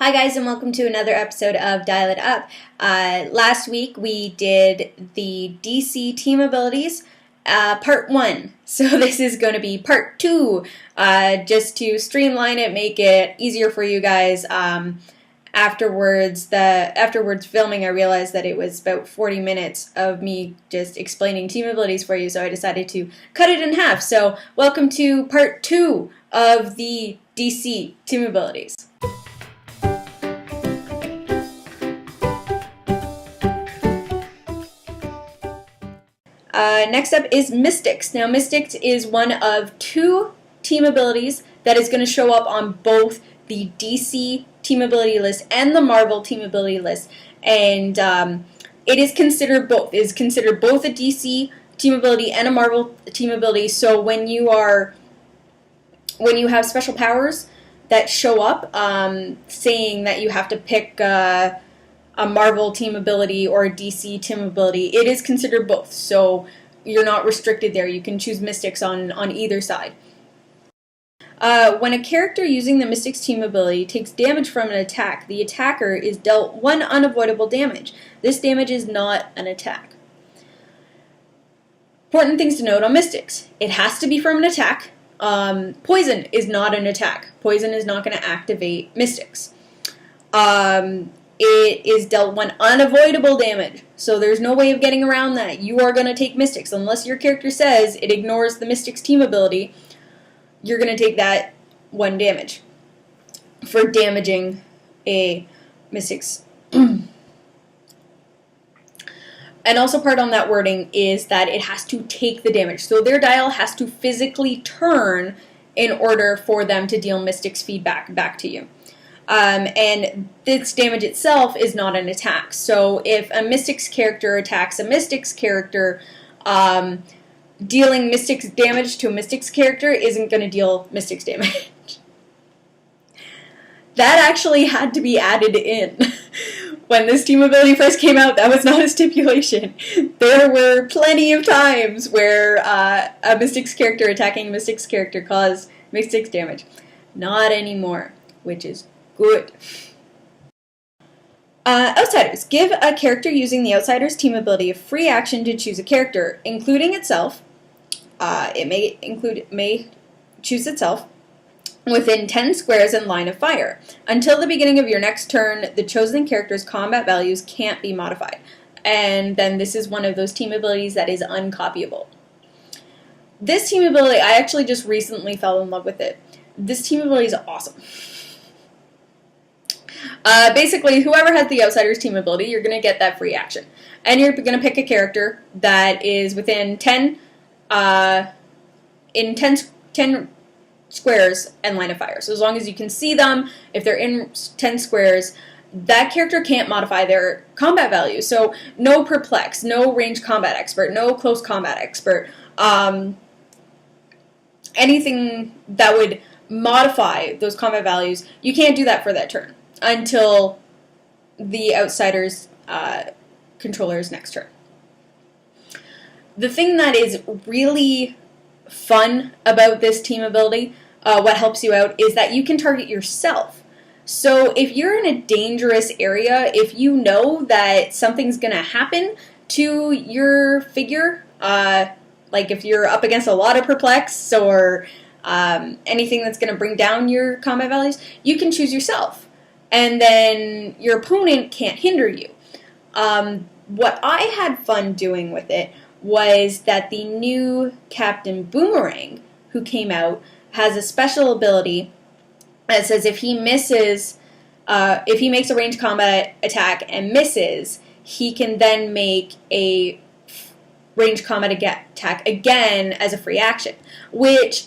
Hi guys, and welcome to another episode of Dial It Up. Last week we did the DC team abilities, part 1. So this is going to be part 2, just to streamline it, make it easier for you guys. Afterwards filming, I realized that it was about 40 minutes of me just explaining team abilities for you, so I decided to cut it in half. So welcome to part 2 of the DC team abilities. Next up is Mystics. Now, Mystics is one of 2 team abilities that is going to show up on both the DC team ability list and the Marvel team ability list, and it is considered both. It is considered both a DC team ability and a Marvel team ability. So when you have special powers that show up, saying that you have to pick a Marvel team ability or a DC team ability, it is considered both. So you're not restricted there. You can choose Mystics on either side. When a character using the Mystics team ability takes damage from an attack, the attacker is dealt 1 unavoidable damage. This damage is not an attack. Important things to note on Mystics. It has to be from an attack. Poison is not an attack. Poison is not going to activate Mystics. It is dealt 1 unavoidable damage, so there's no way of getting around that. You are going to take Mystics. Unless your character says it ignores the Mystics team ability, you're going to take that 1 damage for damaging a Mystics. And also part on that wording is that it has to take the damage. So their dial has to physically turn in order for them to deal Mystics feedback back to you. And this damage itself is not an attack. So if a Mystics character attacks a Mystics character, dealing Mystics damage to a Mystics character isn't going to deal Mystics damage. That actually had to be added in. When this team ability first came out, that was not a stipulation. There were plenty of times where a Mystics character attacking a Mystics character caused Mystics damage. Not anymore, which is good. Outsiders. Give a character using the Outsiders team ability a free action to choose a character, including itself. It may choose itself within 10 squares in line of fire. Until the beginning of your next turn, the chosen character's combat values can't be modified. And then this is one of those team abilities that is uncopyable. This team ability, I actually just recently fell in love with it. This team ability is awesome. Basically, whoever has the Outsiders team ability, you're going to get that free action. And you're going to pick a character that is within 10 squares and line of fire. So as long as you can see them, if they're in 10 squares, that character can't modify their combat value. So no perplex, no range combat expert, no close combat expert, anything that would modify those combat values, you can't do that for that turn until the Outsiders controller's next turn. The thing that is really fun about this team ability, what helps you out, is that you can target yourself. So if you're in a dangerous area, if you know that something's going to happen to your figure, like if you're up against a lot of perplex or anything that's going to bring down your combat values, you can choose yourself. And then your opponent can't hinder you. What I had fun doing with it was that the new Captain Boomerang, who came out, has a special ability that says if he makes a ranged combat attack and misses, he can then make a ranged combat attack again as a free action, which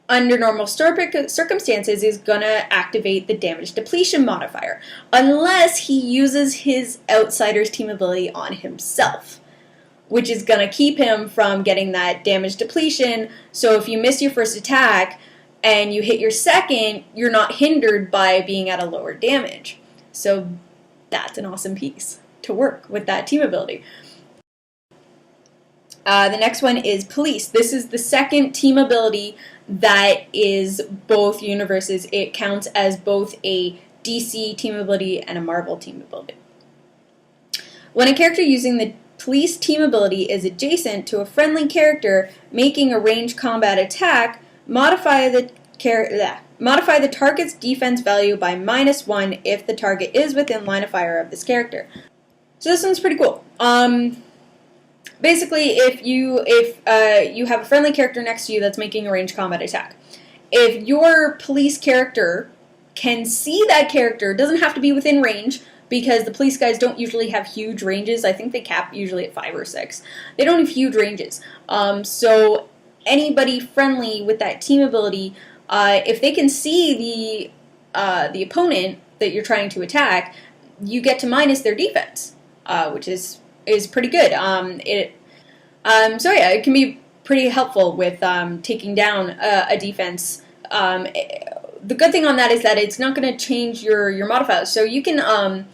under normal circumstances is going to activate the damage depletion modifier, unless he uses his Outsiders team ability on himself, which is going to keep him from getting that damage depletion. So if you miss your first attack and you hit your second, you're not hindered by being at a lower damage. So that's an awesome piece to work with that team ability. The next one is Police. This is the second team ability that is both universes. It counts as both a DC team ability, and a Marvel team ability. When a character using the police team ability is adjacent to a friendly character making a ranged combat attack, modify the target's defense value by -1 if the target is within line of fire of this character. So this one's pretty cool. Basically, if you have a friendly character next to you that's making a ranged combat attack, if your police character can see that character, doesn't have to be within range, because the police guys don't usually have huge ranges. I think they cap usually at 5 or 6. They don't have huge ranges. So anybody friendly with that team ability, if they can see the opponent that you're trying to attack, you get to minus their defense, which is pretty good. So yeah, it can be pretty helpful with taking down a defense. The good thing on that is that it's not going to change your modifiers. So you can, on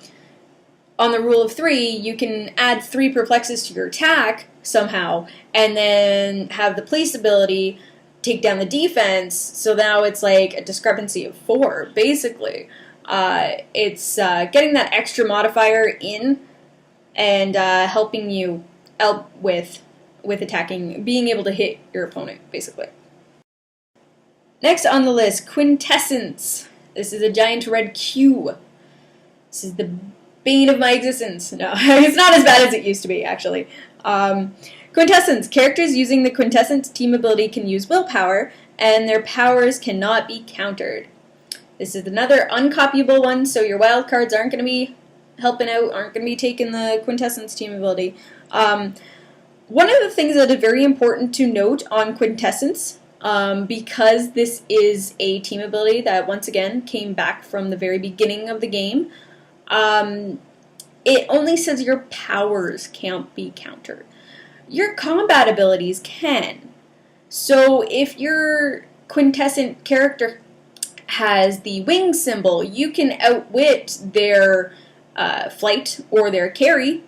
the rule of 3, you can add 3 perplexes to your attack somehow, and then have the police ability take down the defense. So now it's like a discrepancy of 4, basically. It's getting that extra modifier in and helping you out with attacking, being able to hit your opponent, basically. Next on the list, Quintessence. This is a giant red Q. This is the bane of my existence. No, it's not as bad as it used to be, actually. Quintessence. Characters using the Quintessence team ability can use willpower, and their powers cannot be countered. This is another uncopyable one, so your wild cards aren't going to be helping out, aren't going to be taking the Quintessence team ability. One of the things that is very important to note on Quintessence, because this is a team ability that, once again, came back from the very beginning of the game, it only says your powers can't be countered. Your combat abilities can. So if your quintessent character has the wing symbol, you can outwit their flight or their carry,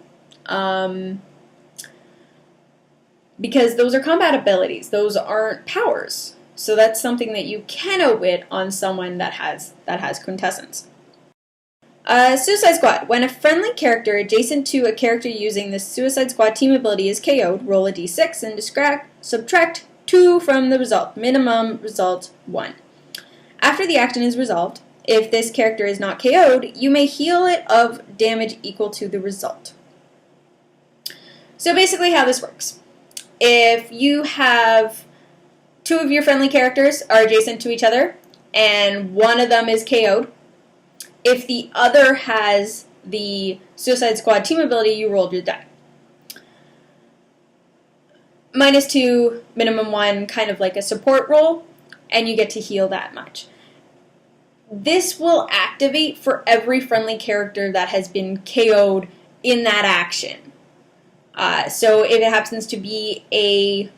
because those are combat abilities. Those aren't powers. So that's something that you can outwit on someone that has quintessence. Suicide Squad. When a friendly character adjacent to a character using the Suicide Squad team ability is KO'd, roll a d6 and subtract 2 from the result. Minimum result 1. After the action is resolved, if this character is not KO'd, you may heal it of damage equal to the result. So basically how this works. If you have 2 of your friendly characters are adjacent to each other, and one of them is KO'd, if the other has the Suicide Squad team ability, you rolled your die. -2, minimum 1, kind of like a support roll, and you get to heal that much. This will activate for every friendly character that has been KO'd in that action. So if it happens to be a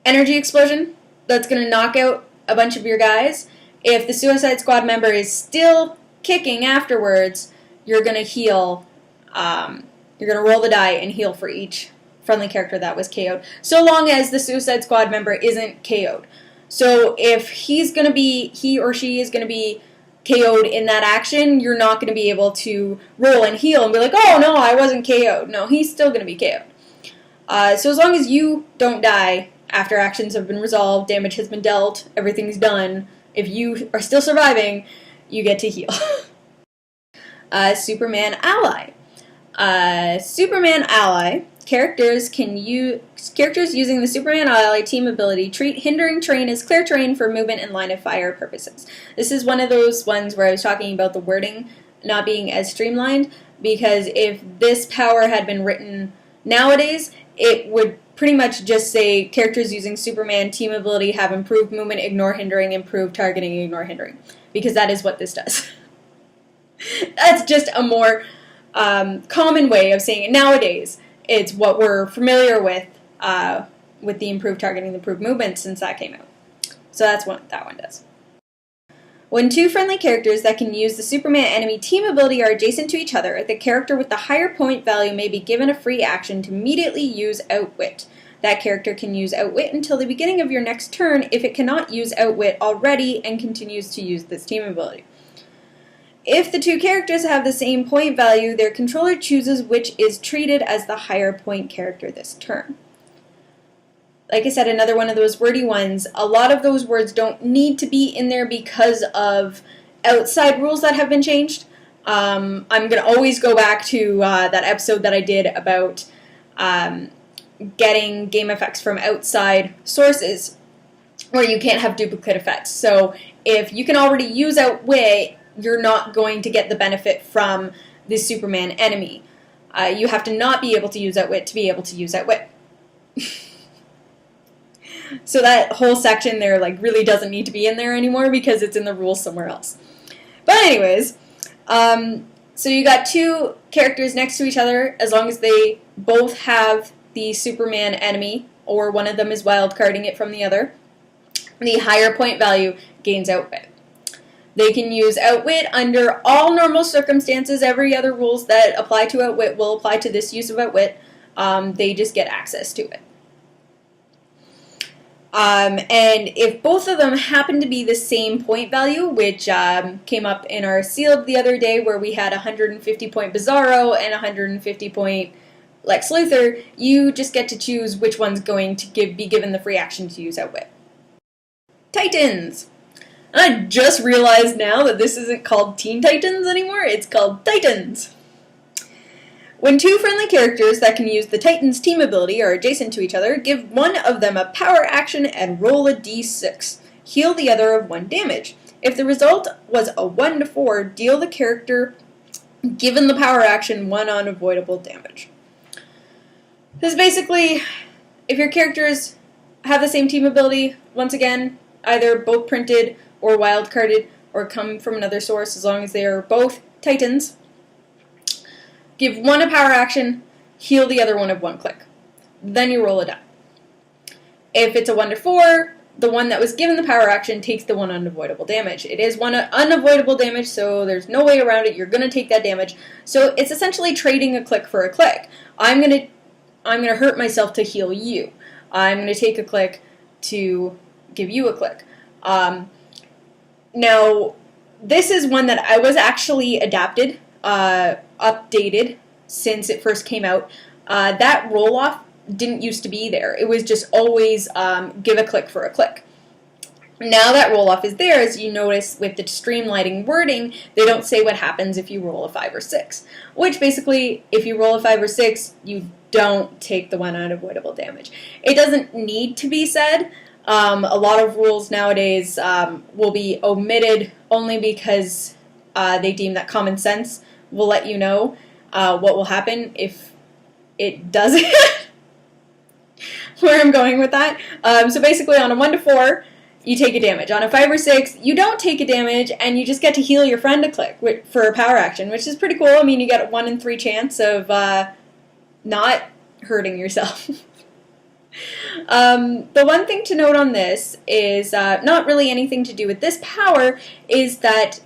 energy explosion that's going to knock out a bunch of your guys, if the Suicide Squad member is still kicking afterwards, you're going to heal, you're going to roll the die and heal for each friendly character that was KO'd, so long as the Suicide Squad member isn't KO'd. So if he or she is going to be KO'd in that action, you're not going to be able to roll and heal and be like, oh no, I wasn't KO'd. No, he's still going to be KO'd. So as long as you don't die after actions have been resolved, damage has been dealt, everything's done, if you are still surviving, you get to heal. Superman Ally. Superman Ally. Characters using the Superman Ally team ability treat hindering terrain as clear terrain for movement and line of fire purposes. This is one of those ones where I was talking about the wording not being as streamlined, because if this power had been written nowadays, it would pretty much just say characters using Superman team ability have improved movement, ignore hindering, improved targeting, ignore hindering, because that is what this does. That's just a more common way of saying it nowadays. It's what we're familiar with the improved targeting, the improved movement since that came out. So that's what that one does. When 2 friendly characters that can use the Superman enemy team ability are adjacent to each other, the character with the higher point value may be given a free action to immediately use Outwit. That character can use Outwit until the beginning of your next turn if it cannot use Outwit already and continues to use this team ability. If the two characters have the same point value, their controller chooses which is treated as the higher point character this turn. Like I said, another one of those wordy ones. A lot of those words don't need to be in there because of outside rules that have been changed. I'm going to always go back to that episode that I did about getting game effects from outside sources where you can't have duplicate effects. So if you can already use Outwit, you're not going to get the benefit from the Superman enemy. You have to not be able to use Outwit to be able to use Outwit. So that whole section there like really doesn't need to be in there anymore because it's in the rules somewhere else. But anyways, so you got two characters next to each other as long as they both have the Superman enemy or one of them is wildcarding it from the other. The higher point value gains Outwit. They can use Outwit under all normal circumstances. Every other rules that apply to Outwit will apply to this use of Outwit. They just get access to it. And if both of them happen to be the same point value, which came up in our sealed the other day where we had 150 point Bizarro and 150 point Lex Luthor, you just get to choose which one's going to be given the free action to use Outwit. Titans! And I just realized now that this isn't called Teen Titans anymore, it's called Titans! When two friendly characters that can use the Titans team ability are adjacent to each other, give one of them a power action and roll a d6. Heal the other of 1 damage. If the result was a 1 to 4, deal the character given the power action 1 unavoidable damage. This is basically, if your characters have the same team ability, once again, either both printed or wildcarded or come from another source, as long as they are both Titans, give one a power action, heal the other one of 1 click. Then you roll a die. If it's a 1 to 4, the one that was given the power action takes the 1 unavoidable damage. It is 1 unavoidable damage, so there's no way around it. You're going to take that damage. So it's essentially trading a click for a click. I'm going to hurt myself to heal you. I'm going to take a click to give you a click. Now, this is one that I was actually adapted, updated since it first came out. That roll-off didn't used to be there. It was just always give a click for a click. Now that roll-off is there, as you notice with the streamlining wording, they don't say what happens if you roll a 5 or 6. Which basically, if you roll a 5 or 6, you don't take the 1 unavoidable damage. It doesn't need to be said. A lot of rules nowadays will be omitted only because they deem that common sense will let you know what will happen if it doesn't. Where I'm going with that. So basically on a 1 to 4, you take a damage. On a 5 or 6, you don't take a damage, and you just get to heal your friend a click for a power action, which is pretty cool. I mean, you get a 1 in 3 chance of not hurting yourself. The one thing to note on this is not really anything to do with this power, is that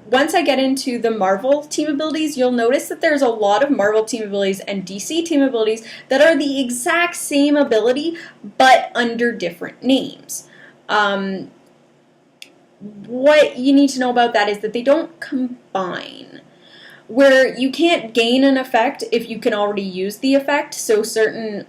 once I get into the Marvel team abilities, you'll notice that there's a lot of Marvel team abilities and DC team abilities that are the exact same ability, but under different names. What you need to know about that is that they don't combine. Where you can't gain an effect if you can already use the effect, so certain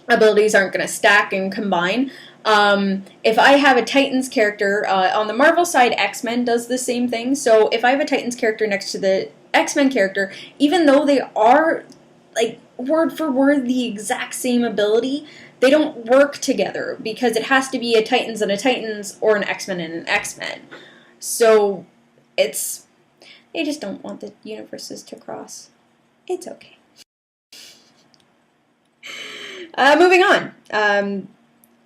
abilities aren't going to stack and combine. If I have a Titans character, on the Marvel side, X-Men does the same thing. So if I have a Titans character next to the X-Men character, even though they are, like, word for word the exact same ability, they don't work together because it has to be a Titans and a Titans or an X-Men and an X-Men. So they just don't want the universes to cross. It's okay. Moving on.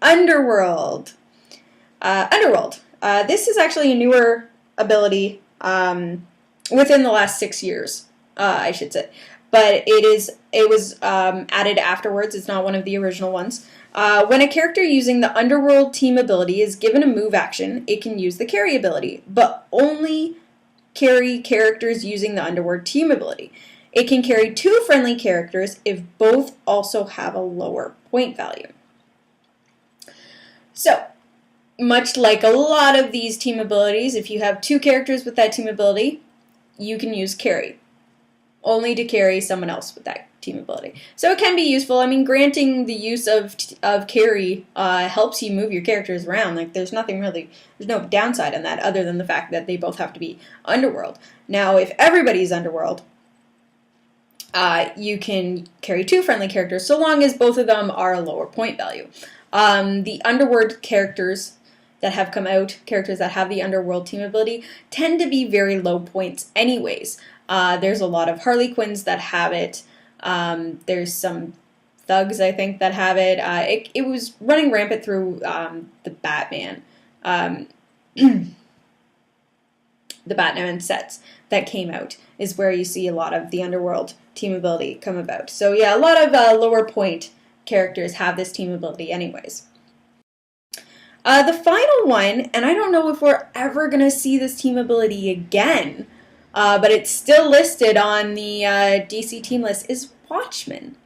Underworld. Underworld. This is actually a newer ability within the last 6 years, I should say. But it was added afterwards. It's not one of the original ones. When a character using the Underworld team ability is given a move action, it can use the carry ability, but only carry characters using the Underworld team ability. It can carry 2 friendly characters if both also have a lower point value. So, much like a lot of these team abilities, if you have 2 characters with that team ability, you can use carry, only to carry someone else with that team ability. So it can be useful. I mean, granting the use of carry helps you move your characters around. Like, there's no downside on that other than the fact that they both have to be Underworld. Now, if everybody's Underworld, you can carry 2 friendly characters so long as both of them are a lower point value. The Underworld characters that have come out, characters that have the Underworld team ability, tend to be very low points anyways. There's a lot of Harley Quinns that have it. There's some thugs, I think, that have it. It was running rampant through the Batman. The Batman sets that came out is where you see a lot of the Underworld team ability come about. So yeah, a lot of lower point characters have this team ability anyways. The final one, and I don't know if we're ever going to see this team ability again, but it's still listed on the DC team list, is Watchmen.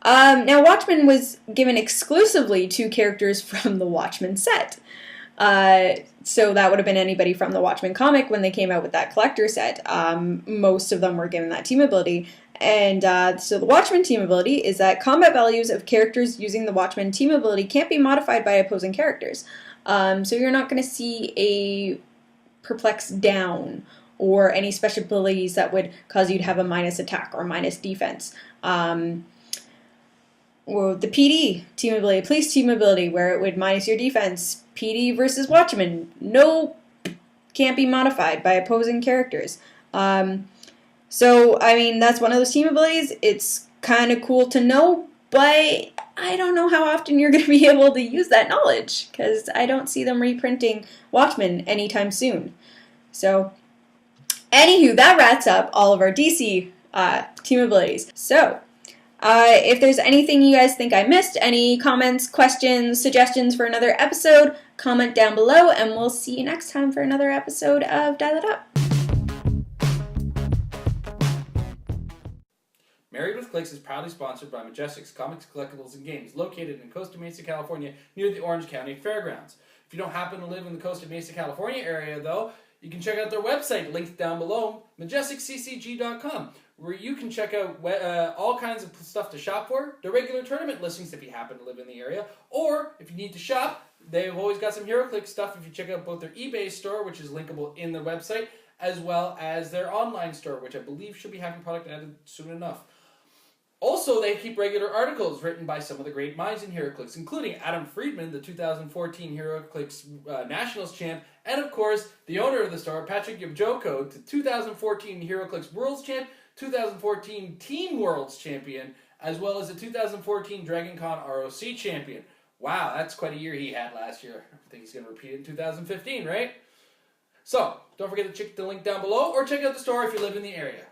Now, Watchmen was given exclusively 2 characters from the Watchmen set. So that would have been anybody from the Watchmen comic when they came out with that collector set. Most of them were given that team ability. And so the Watchmen team ability is that combat values of characters using the Watchmen team ability can't be modified by opposing characters. So you're not going to see a perplex down or any special abilities that would cause you to have a minus attack or minus defense. Or the PD team ability, police team ability, where it would minus your defense. PD versus Watchmen, no, can't be modified by opposing characters. So, I mean, that's one of those team abilities. It's kind of cool to know, but I don't know how often you're going to be able to use that knowledge, because I don't see them reprinting Watchmen anytime soon. So, anywho, that wraps up all of our DC team abilities. So, if there's anything you guys think I missed, any comments, questions, suggestions for another episode, comment down below, and we'll see you next time for another episode of Dial It Up. Married with Clix is proudly sponsored by Majestic's Comics, Collectibles, and Games, located in Costa Mesa, California, near the Orange County Fairgrounds. If you don't happen to live in the Costa Mesa, California area, though, you can check out their website, linked down below, majesticccg.com, where you can check out all kinds of stuff to shop for, their regular tournament listings if you happen to live in the area, or if you need to shop, they've always got some Heroclix stuff if you check out both their eBay store, which is linkable in their website, as well as their online store, which I believe should be having product added soon enough. Also, they keep regular articles written by some of the great minds in Heroclix, including Adam Friedman, the 2014 Heroclix Nationals champ, and of course, the owner of the store, Patrick Yabjoko, the 2014 Heroclix Worlds champ, 2014 Team Worlds champion, as well as the 2014 DragonCon ROC champion. Wow, that's quite a year he had last year. I think he's going to repeat it in 2015, right? So, don't forget to check the link down below, or check out the store if you live in the area.